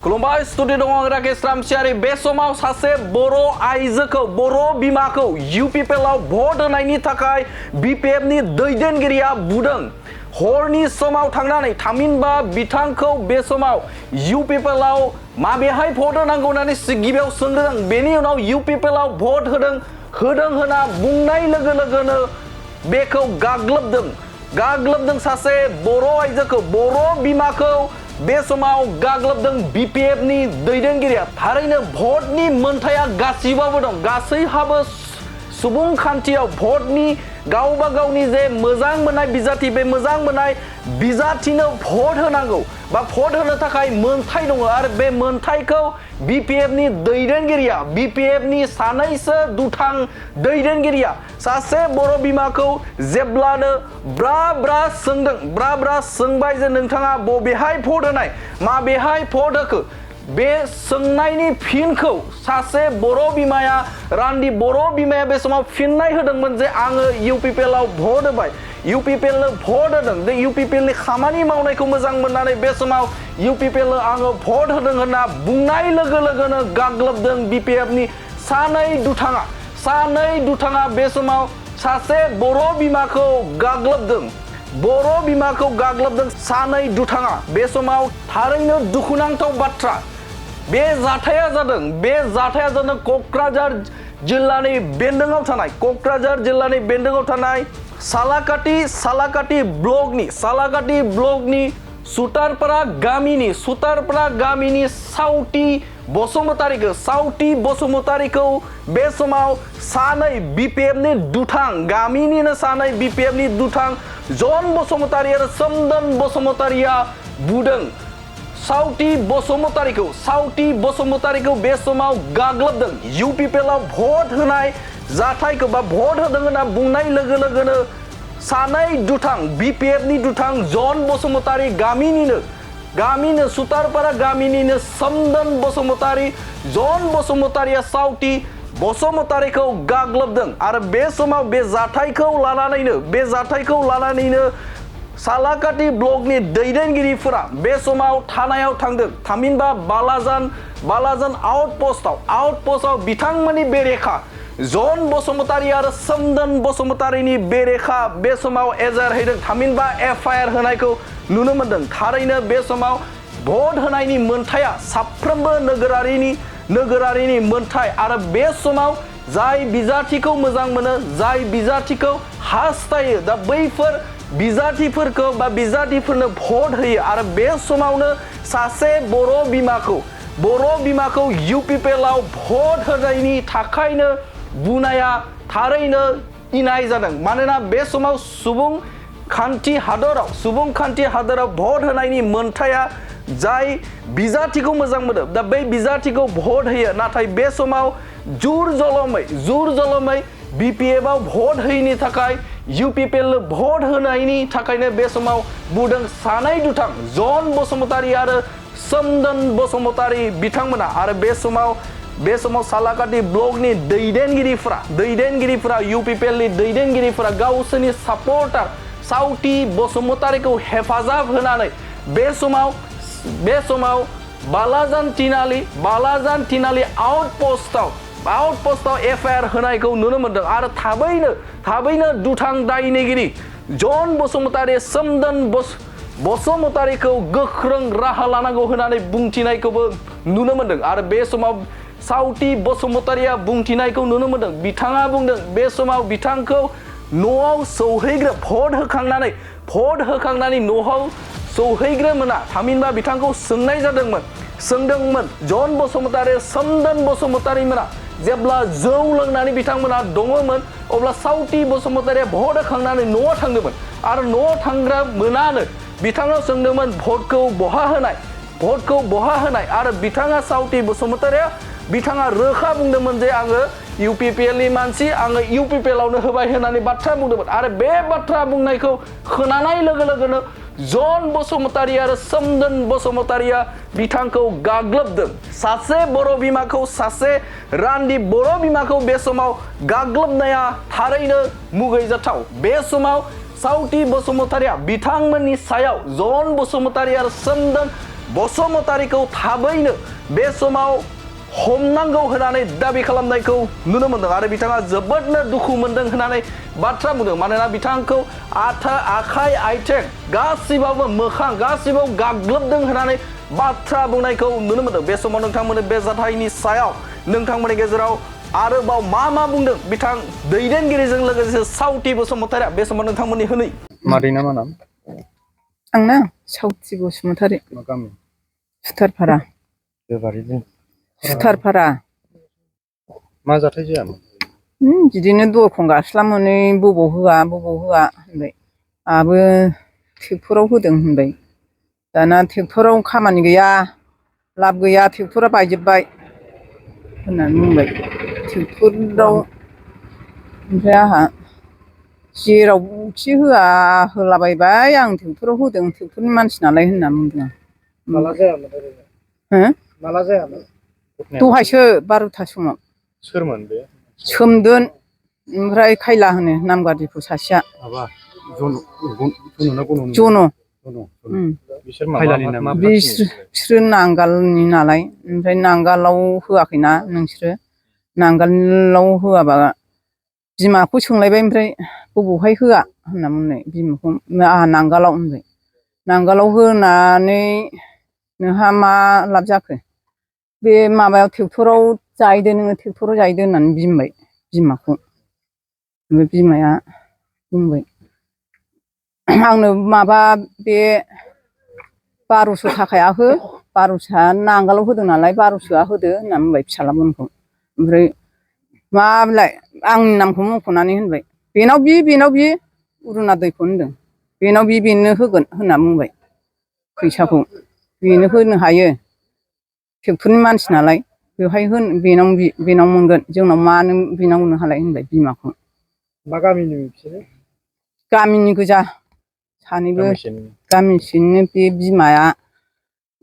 खुलुमबाय स्टुडिअ दङ आं राकेश रामसियारि बे समाव सासे बर' आइजोखौ बर' बिमाखौ इउपिपिएलआव भट होनायनि थाखाय बिपिएफनि दैदेनगिरिया बुदों हरनि समाव थांनानै थामहिनबा बिथांखौ बे समाव इउपिपिएलआव माबेहाय भट होनांगौ होननानै गिबियाव सोंदों बेनि उनाव इउपिपिएलआव भट होदों होना बुंनाय लोगो लोगोनो बेखौ गाग्लोबदों सासे बर' आइजोखौ बर' बिमाखौ बे समाव गाग्लोबदों बिपिएफनि दैदेनगिरिया थारैनो भटनि मोनथाया गासिबावबो दं गासैहाबो सुबुंखान्थियाव भटनि गावबा गावनि जे मोजां मोननाय बिजाथि बे मोजां मोननाय बिजाथिनो भट होनांगौ बा भट होनो थाखाय मोनथाय दङ आरो बे मोनथायखौ बिपिएफनि दैदेनगिरिया बिपिएफनि सानैसो दुथां दैदेनगिरिया सासे बर' बिमाखौ जेब्लानो ब्रा ब्रा सोंबाय जे नोंथाङा बबेहाय भट होनाय माबेहाय भट होखो बे सोंनायनि फिनखौ सासे बर' बिमाया रान्दि बर' बिमाया बे समाव फिननाय होदोंमोन जे आङो इउपिपिएलआव भट होबाय इउपिपिएलनो भट होदों बे इउपिपिएलनि खामानि मावनायखौ मोजां मोननानै बे समाव इउपिपिएलनो आङो भट होदों होनना बुंनाय लोगो लोगोनो गाग्लोबदों बिपिएफनि सानै दुथाङा बे समाव सासे बर' बिमाखौ गाग्लोबदों सानै दुथाङा बे समाव थारैनो दुखुनांथाव बाथ्रा बे जाथाया जादों क'क्राझार जिल्लानि बेन्दोङाव थानाय सालाकाटि ब्लकनि सुतारपारा गामिनि साउथि बसुमतारीखौ बे समाव सानै बिपिएफनि दुथां जन बसुमतारी आरो सोमदोन बसुमतारीया बुदों साउथि बसुमतारीखौ बे समाव गाग्लोबदों इउपिपिएलआव भट होनाय जाथायखौ बा भट होदों होनना बुंनाय लोगो लोगोनो सानै दुथां बिपिएफनि दुथां जन बसुमतारी गामिनिनो सुतारपारा गामिनिनो सोमदोन बसुमतारी जन बसुमतारीया साउथि बसुमतारीखौ गाग्लोबदों आरो बे समाव बे जाथायखौ लानानैनो सालाकाटि ब्लकनि दैदेनगिरिफोरा बे समाव थानायाव थांदों थामहिनबा बालाजान आउटपस्टआव बिथांमोननि बेरेखा जन बसुमतारी आरो सोमदोन बसुमतारीनि बेरेखा बे समाव एजार हैदों थामहिनबा एफआइआर होनायखौ नुनो मोनदों थारैनो बे समाव भट होनायनि मोनथाया साफ्रोमबो नोगोरारिनि मोनथाय आरो बे समाव जाय बिजाथिखौ मोजां मोनो जाय बिजाथिखौ हास्थायो दा बैफोर बिजाथिफोरनो भट होयो आरो बे समावनो सासे बर' बिमाखौ इउपिपिएलआव भट होनायनि थाखायनो बुनाया थारैनो इनाय जादों मानोना बे समाव सुबुंखान्थि हादराव भट होनायनि मोनथाया जाय बिजाथिखौ मोजां मोनो दा बै बिजाथिखौ भट होयो नाथाय बे समाव जुर जलमै बिपिएफआव भट होयैनि थाखाय इउपिपिएलनो भट होनायनि थाखायनो बे समाव बुदों सानै दुथां जन बसुमतारी आरो सोमदोन बसुमतारी बिथांमोना आरो बे समाव सालाकाटि ब्लकनि दैदेनगिरिफोरा इउपिपिएलनि दैदेनगिरिफोरा गावसोरनि सापर्टार साउथि बसुमतारीखौ हेफाजाब होनानै बे समाव बालाजान तिनालि आउटपस्टआव एफआइआर होनायखौ नुनो मोनदों आरो थाबैनो दुथां दायनिगिरि जन बसुमतारी सोमदोन बसुमतारीखौ गोख्रों राहा लानांगौ होननानै बुंथिनायखौबो नुनो मोनदों आरो बे समाव साउथि बसुमतारीया बुंथिनायखौ नुनो मोनदों बिथाङा बुंदों बे समाव बिथांखौ न'आव सौहैग्रो भट होखांनानै न'आव सौहैग्रोमोना थामहिनबा बिथांखौ सोंदोंमोन जन बसुमतारी सोमदोन बसुमतारी मोना जेब्ला जौ लोंनानै बिथांमोना दङमोन अब्ला साउथि बसुमतारीया भट होखांनानै न'आव थांदोंमोन आरो न'आव थांग्रा मोनानो बिथाङा सोंदोंमोन भटखौ बहा होनाय आरो बिथाङा साउथि बसुमतारीया बिथाङा रोखा बुंदोंमोन जे आङो इउपिपिएलनि मानसि आङो इउपिपिएलआवनो होबाय होननानै बाथ्रा बुंदोंमोन आरो बे बाथ्रा बुंनायखौ खोनानाय लोगो लोगोनो जन बसुमतारी आरो सोमदोन बसुमतारीया बिथांखौ गाग्लोबदों सासे रान्दि बर' बिमाखौ बे समाव गाग्लोबनाया थारैनो मुगैजाथाव बे समाव साउथि बसुमतारीया बिथांमोननि सायाव जन बसुमतारी आरो सोमदोन बसुमतारीखौ थाबैनो बे समाव हमनांगौ होननानै दाबि खालामनायखौ नुनो मोनदों आरो बिथाङा जोबोदनो दुखु मोनदों होननानै बाथ्रा बुंदों मानोना बिथांखौ आखाइ आथिं गासिबावबो मोखां गासिबाव गाग्लोबदों होननानै बाथ्रा बुंनायखौ नुनो मोनदों बे समाव नोंथांमोननि बे जाथायनि सायाव नोंथांमोननि गेजेराव आरोबाव मा बुंदों बिथां दैदेनगिरिजों लोगोसे साउथि बसुमतारीया बे समाव नोंथांमोननि होनै मादै मा नाम आंना साउथि बसुमतारी मा गामि सुथारपारा सुथारपारा मा जाथाय जायामोन बिदिनो दरखं गास्ला मोनै बबाव होआ होनबाय आहाबो ट्रेक्टराव होदों होनबाय दाना ट्रेक्टराव खामानि गैया लाब गैया ट्रेक्टरा बायजोब्बाय होननानै बुंबाय ट्रेक्टराव ओमफ्राय आंहा जेरावखि होआ होलाबायबाय आं ट्रेक्टराव होदों ट्रेक्टरनि मानसि नालाय होनना बुंदों आं माला जायामोन ओरैनो माला जायामोन दहायसो 12था समाव सोरमोन बे सोमदोन ओमफ्राय खायला होनो नामगारिखौ सासेया माबा जन बिसोरो नांगालनि नालाय ओमफ्राय नांगालाव होआखैना नोंसोरो नांगालाव होआबा बिमाखौ सोंलायबाय ओमफ्राय बबावहाय होआ होनना बुंनाय बिमाखौ आंहा नांगालाव होनबाय नांगालाव होनानै नोंहा मा लाब जाखो बे माबायाव ट्रेक्टराव जाहैदो नोङो ट्रेक्टराव जाहैदो होननानै बिमबाय बिमाखौ ओमफ्राय बिमाया बुंबाय आंनो माबा बे 1200 थाखाया हो 1200 नांगालाव होदों नालाय 1200 होदो होनना बुंबाय फिसाला बनखौ ओमफ्राय मा बेलाय आंनि नामखौ मख'नानै होनबाय बेनाव बि उरुना दैखौ होनदों बेनाव बेनो होगोन होनना बुंबाय फैसाखौ बेनो होनो हायो ट्रेक्टरनि मानसि नालाय बेवहाय बेनाव मोनगोन जोंनाव मानो बेनाव मोननो हालाय होनबाय बिमाखौ मा गामिनि बिसोरो गामिनि गोजा सानैबो गामिसेनो बे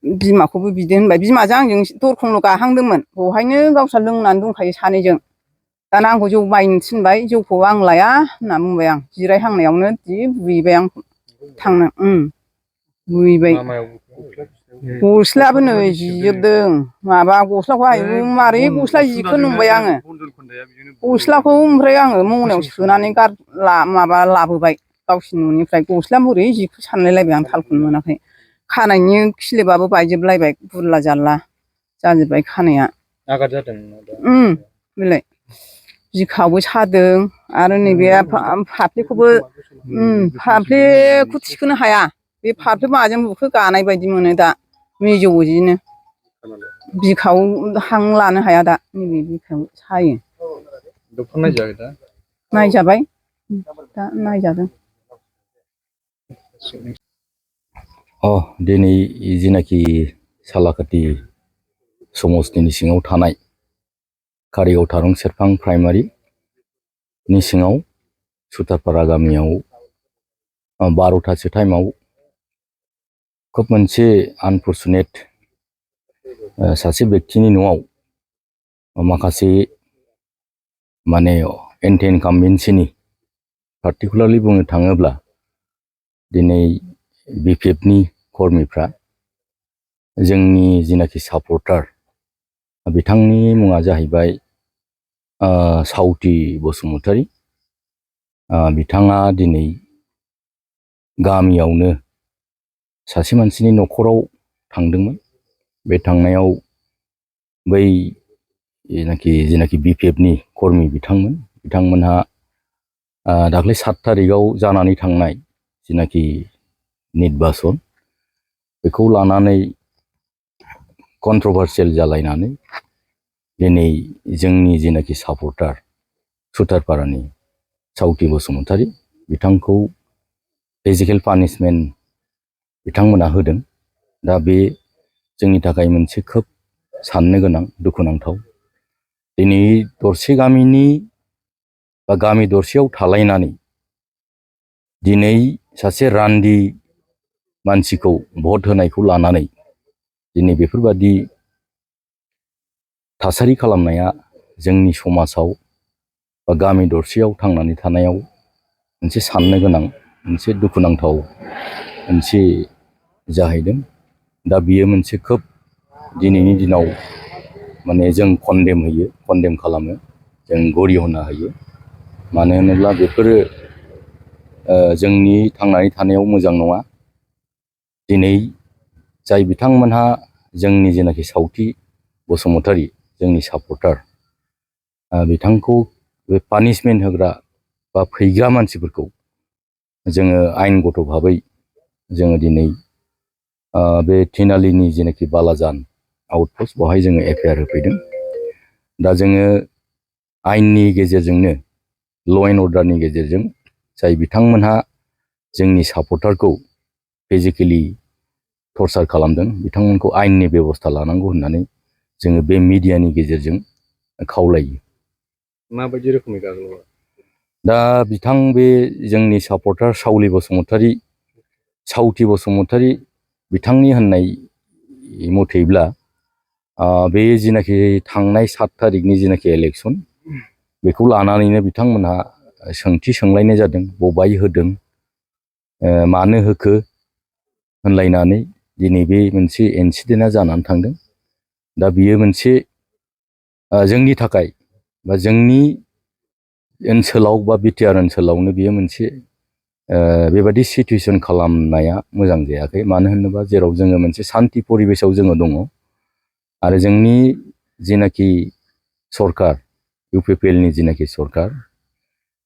बिमाखौबो बिदो होनबाय बिमाजों आंजों दरखंल' गाहांदोंमोन बेवहायनो गावस्रा लोंनानै दंखायो सानैजों दाना आंखौ जौ बायनो थिनबाय जौखौ आं लाया होनना बुंबाय आं जिरायहांनायावनो जि बुहैबाय आंखौ थांनो बुहैबाय गस्लायाबो नै जिजोबदों माबा गस्लाखौ आयु मारै गस्ला जिखो नंबाय आङो गस्लाखौ ओमफ्राय आङो मनायाव सोनानै लाबोबाय गावसिनि न'निफ्राय गस्लाया बोरै जिखौ सानलायलायबाय आं थालखौनो मोनाखै खानायनि खिलिबाबो बायजोबलायबाय बुरला जारला जाजोब्बाय खानाया आघात जादों बेलाय बिखायावबो सादों आरो नैबे फाफ्लिखौबो फाफ्लिखौ थिखोनो हाया बे फाफ्लि माजों बुखो गानाय बायदि मोनो दा मिजौ जिनो बिखायाव हां लानो हाया दा नैबे बिखायाव सायो डक्टर नायजायाखै दा नायजाबाय दा नायजादों दिनै जिनाखि सालाकाटि समस्तिनि सिङाव थानाय कारिगाव थारं सेरफां प्राइमारिनि सिङाव सुथारपारा गामियाव 12थासो टाइमाव खोब मोनसे आनफर्चुनेट सासे व्यक्तिनि न'आव माखासे माने एन्टि इनकाम्बेन्सिनि पार्टिकुलारलि बुंनो थाङोब्ला दिनै बिपिएफनि कर्मिफ्रा जोंनि जिनाखि सापर्टार बिथांनि मुङा जाहैबाय साउथि बसुमतारी बिथाङा दिनै गामियावनो सासे मानसिनि न'खराव थांदोंमोन बे थांनायाव बै जिनाखि बिपिएफनि कर्मि बिथांमोनहा दाख्लै 7 तारिखआव जानानै थांनाय जिनाखि निर्बासन बेखौ लानानै कन्ट्रभार्सियेल जालायनानै दिनै जोंनि जिनाखि सापर्टार सुथारपारानि साउथि बसुमतारी बिथांखौ फिजिकेल पानिशमेन्ट बिथांमोना होदों दा बे जोंनि थाखाय मोनसे खोब साननो गोनां दुखुनांथाव दिनै दरसे गामिनि बा गामि दरसेयाव थालायनानै दिनै सासे रान्दि मानसिखौ भट होनायखौ लानानै दिनै बेफोरबादि थासारि खालामनाया जोंनि समाजाव बा गामि दरसेयाव थांनानै थानायाव मोनसे साननो गोनां मोनसे दुखुनांथाव मोनसे जाहैदों दा बियो मोनसे खोब दिनैनि दिनाव माने जों कन्डेम खालामो, जों गरिहना होयो। मानो होनोब्ला बेफोरो जोंनि थांनानै थानायाव मोजां नङा। दिनै जाय बिथांमोनहा जोंनि जेनाखि सावथि बसुमतारी जोंनि सापर्टार, बिथांखौ बे पानिशमेन्ट होग्रा बा फैग्रा मानसिफोरखौ जोङो आयेनगत भाबै जोङो दिनै बे थिनालिनि जेनाखि बालाजान आउटपस्ट बेवहाय जोङो एफआइआर होफैदों। दा जोङो आयेननि गेजेरजोंनो, ल' एन्ड अर्डारनि गेजेरजों जाय बिथांमोनहा जोंनि सापर्टारखौ फिजिकेलि टर्चार खालामदों बिथांमोनखौ आयेननि बेबस्था लानांगौ होननानै जोङो बे मिडियानि गेजेरजों खावलायो। माबायदि रोखोमै गाग्लोबो? दा बिथां बे जोंनि सापर्टार सावथि बसुमतारी बिथांनि होननाय मथेब्ला बे जिनाखि थांनाय 7 थारिखनि जिनाखि इलेक्सन, बेखौ लानानैनो बिथांमोनहा सोंथि सोंलायनाय जादों, बबाय होदों, मानो होखो होनलायनानै दिनै बे मोनसे इनसिडेन्टआ जानानै थांदों। दा बियो मोनसे जोंनि थाखाय बा जोंनि ओनसोलाव बा बिटिआर ओनसोलावनो बियो मोनसे बेबादि सिटुवेसन खालामनाया मोजां जायाखै। मानो होनोबा जेराव जोङो मोनसे सान्थि परिबेसाव जोङो दङ आरो जोंनि जेनाखि सरकार, इउपिपिएलनि जेनाखि सरकार,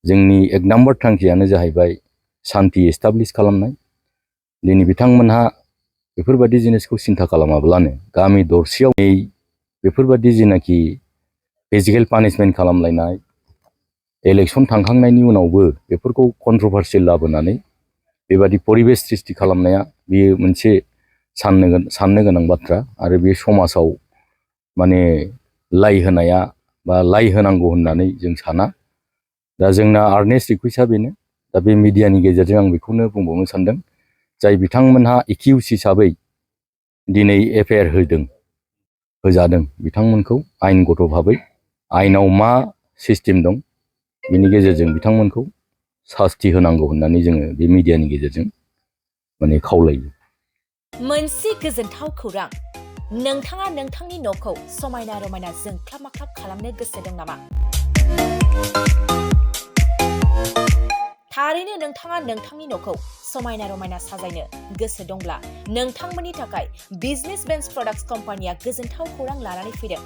जोंनि 1 नाम्बार थांखियानो जाहैबाय सान्थि एस्टाब्लिश खालामनाय। दिनै बिथांमोनहा बेफोरबादि जिनिसखौ सिन्था खालामाब्लानो गामि दरसेयाव बेफोरबादि जेनाखि फिजिकेल पानिशमेन्ट खालामलायनाय, इलेक्सन थांखांनायनि उनावबो बेफोरखौ कन्ट्रभार्सियेल लाबोनानै बेबादि परिबेस सृष्टि खालामनाया बेयो मोनसे साननो गोनां बाथ्रा। आरो बे समाजाव माने लाइ होनाया बा लाइ होनांगौ होननानै जों साना। दा जोंना आर्नेस्ट रिकुवेस्टआ बेनो। दा बे मिडियानि गेजेरजों आं बेखौनो बुंबावनो सानदों, जाय बिथांमोनहा एकिउज हिसाबै दिनै एफआइआर होजादों बिथांमोनखौ आयेनगत भाबै आयेनाव मा सिस्टेम दं बिनि गेजेरजों बिथांमोनखौ सास्ति होनांगौ होननानै जोङो बे मिडियानि गेजेरजों माने खावलायो। मोनसे गोजोनथाव खौरां, नोंथाङा नोंथांनि न'खौ समायना रमायना जोंख्लाब माख्लाब खालामनो गोसो दं नामा? थारैनो नोंथाङा नोंथांनि न'खौ समायना रमायना साजायनो गोसो दंब्ला नोंथांमोननि थाखाय बिजनेस बेन्स प्रडाक्ट्स कम्पानिया गोजोनथाव खौरां लानानै फैदों।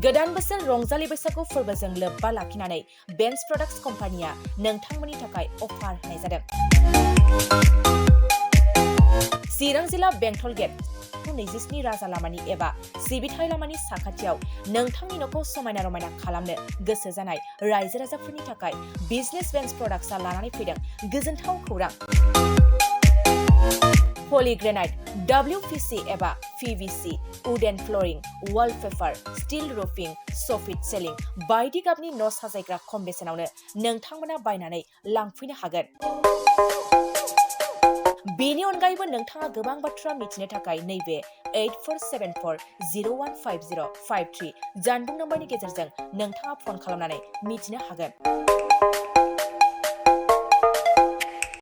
गोदान बोसोर रंजालि बैसागु फोरबोजों लोब्बा लाखिनानै बेन्स प्रडाक्ट्स कम्पानिया नोंथांमोननि थाखाय अफार होनाय जादों। चिरां जिल्ला बेंटल गेट 27 राजा लामानि एबा सिबिथाय लामानि साखाथियाव नोंथांनि न'खौ समायना रमायना खालामनो गोसो जानाय रायजो राजाफोरनि थाखाय बिजनेस बेन्स प्रडाक्ट्सआ लानानै फैदों गोजोनथाव खौरां। पलिग्रेनाइट, WPC एबा PVC, wooden flooring, wallpaper, steel roofing, soffit ceiling बायदि गाबनि न' साजायग्रा खम बेसेनावनो नोंथांमोना बायनानै लांफैनो हागोन। बेनि अनगायैबो नोंथाङा गोबां बाथ्रा मिथिनो थाखाय नैबे 8474015053 जानबुं नम्बरनि गेजेरजों नोंथाङा फन खालामनानै मिथिनो हागोन।